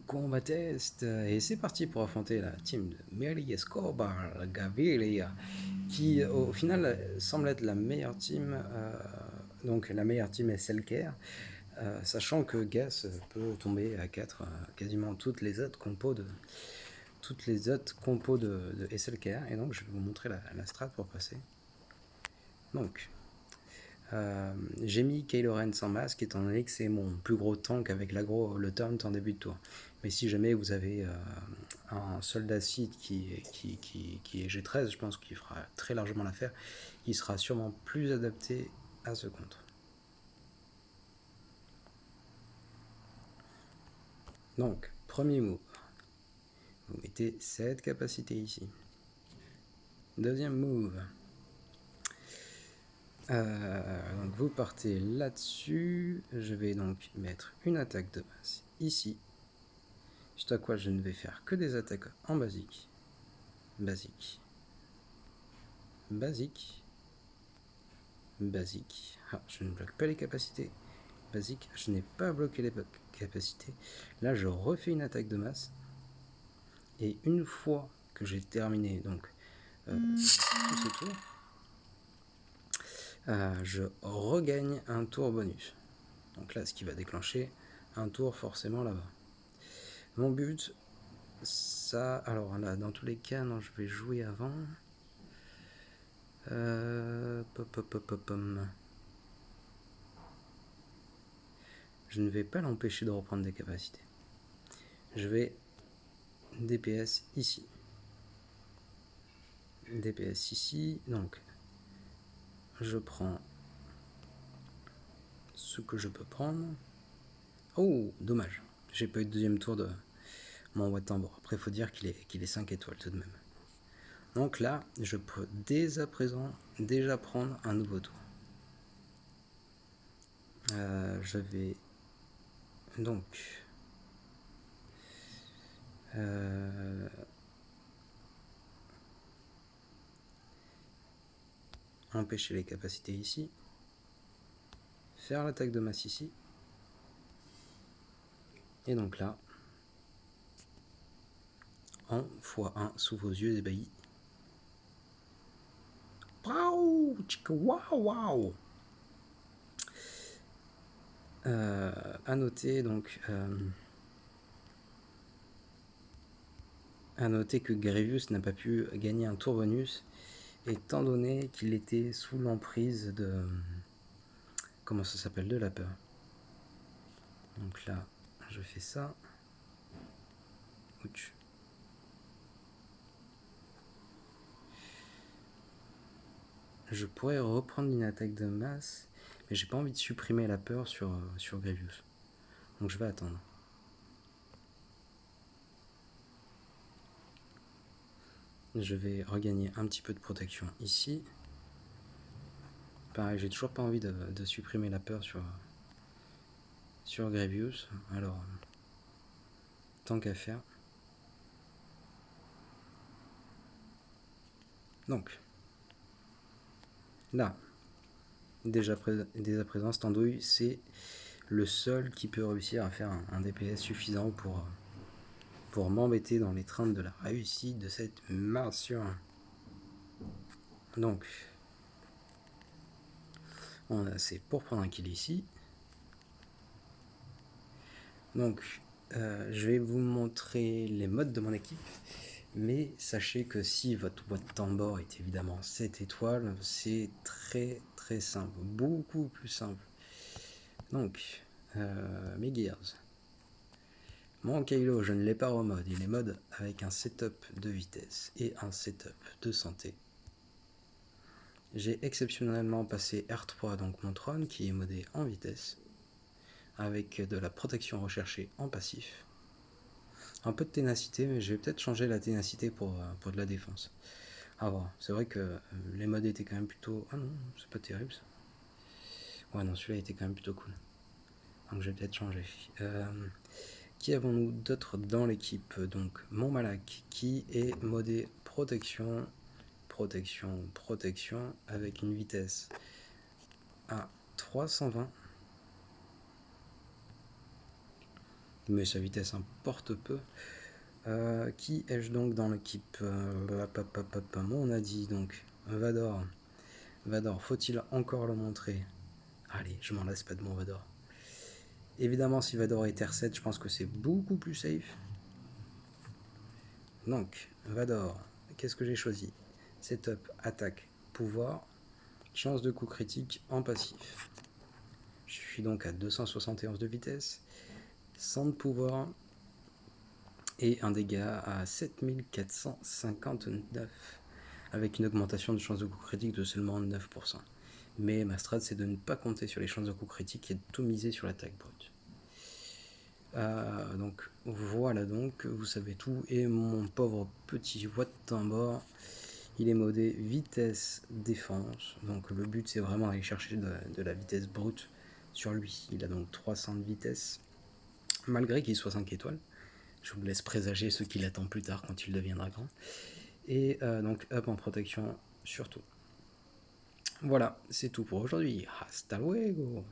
Combat test et c'est parti pour affronter la team de Mary Escobar Gaviria qui au final semble être la meilleure team, donc la meilleure team SLKR, sachant que Gas peut tomber à 4 quasiment toutes les autres compos de SLKR, et donc je vais vous montrer la strat pour passer. Donc j'ai mis Kylo Ren sans masque étant donné que c'est mon plus gros tank avec l'aggro, le taunt en début de tour. Mais si jamais vous avez un soldat Sith qui est G13, je pense qu'il fera très largement l'affaire. Il sera sûrement plus adapté à ce contre. Donc, premier move. Vous mettez cette capacité ici. Deuxième move. Donc vous partez là-dessus. Je vais donc mettre une attaque de base ici. Juste à quoi je ne vais faire que des attaques en basique. Basique. Basique. Basique. Ah, je ne bloque pas les capacités. Basique. Je n'ai pas bloqué les capacités. Là, je refais une attaque de masse. Et une fois que j'ai terminé donc tous ces tours, je regagne un tour bonus. Donc là, ce qui va déclencher un tour forcément là-bas. Mon but, ça... Alors là, dans tous les cas, non, je vais jouer avant. Je ne vais pas l'empêcher de reprendre des capacités. Je vais DPS ici. DPS ici, donc je prends ce que je peux prendre. Oh, dommage, j'ai pas eu de deuxième tour de mon Wat Tambour. Après, il faut dire qu'il est 5 étoiles tout de même. Donc là, je peux dès à présent déjà prendre un nouveau tour. Je vais donc empêcher les capacités ici, faire l'attaque de masse ici, et donc là, en x1 sous vos yeux ébahis. Waouh, waouh. À noter donc à noter que Grievous n'a pas pu gagner un tour bonus étant donné qu'il était sous l'emprise de comment ça s'appelle, de la peur. Donc là je fais ça. Ouch. Je pourrais reprendre une attaque de masse, mais j'ai pas envie de supprimer la peur sur Grievous, donc je vais attendre. Je vais regagner un petit peu de protection ici. Pareil, j'ai toujours pas envie de supprimer la peur sur Grievous, alors tant qu'à faire. Donc là, dès à présent, cette andouille, c'est le seul qui peut réussir à faire un DPS suffisant pour m'embêter dans les trains de la réussite de cette mission. Donc, on a assez pour prendre un kill ici. Donc, je vais vous montrer les modes de mon équipe. Mais sachez que si votre Wat Tambor est évidemment 7 étoiles, c'est très très simple, beaucoup plus simple. Donc, mes gears. Mon Kylo, je ne l'ai pas remode, il est mode avec un setup de vitesse et un setup de santé. J'ai exceptionnellement passé R3, donc mon Tron, qui est modé en vitesse, avec de la protection recherchée en passif. Un peu de ténacité, mais je vais peut-être changer la ténacité pour de la défense. À voir. C'est vrai que les modes étaient quand même plutôt... Ah non, c'est pas terrible ça. Ouais, non, celui-là était quand même plutôt cool. Donc je vais peut-être changer. Qui avons-nous d'autres dans l'équipe? Donc mon Malak qui est modé protection, protection, protection avec une vitesse à 320. mais sa vitesse importe peu. Qui ai-je donc dans l'équipe? On a dit donc Vador. Vador, faut-il encore le montrer? Allez, je m'en lasse pas de mon Vador. Évidemment, si Vador est Terre 7, je pense que c'est beaucoup plus safe. Donc, Vador, qu'est-ce que j'ai choisi? Setup, attaque, pouvoir, chance de coup critique en passif. Je suis donc à 271 de vitesse, 100 de pouvoir et un dégât à 7459 avec une augmentation de chance de coup critique de seulement 9%. Mais ma strat, c'est de ne pas compter sur les chances de coup critique et de tout miser sur l'attaque brute. Donc voilà, donc vous savez tout. Et mon pauvre petit Wat Tambor, il est modé vitesse défense. Donc le but, c'est vraiment d'aller chercher de la vitesse brute sur lui. Il a donc 300 de vitesse, malgré qu'il soit 5 étoiles. Je vous laisse présager ce qu'il attend plus tard quand il deviendra grand. Et donc up en protection surtout. Voilà, c'est tout pour aujourd'hui. Hasta luego!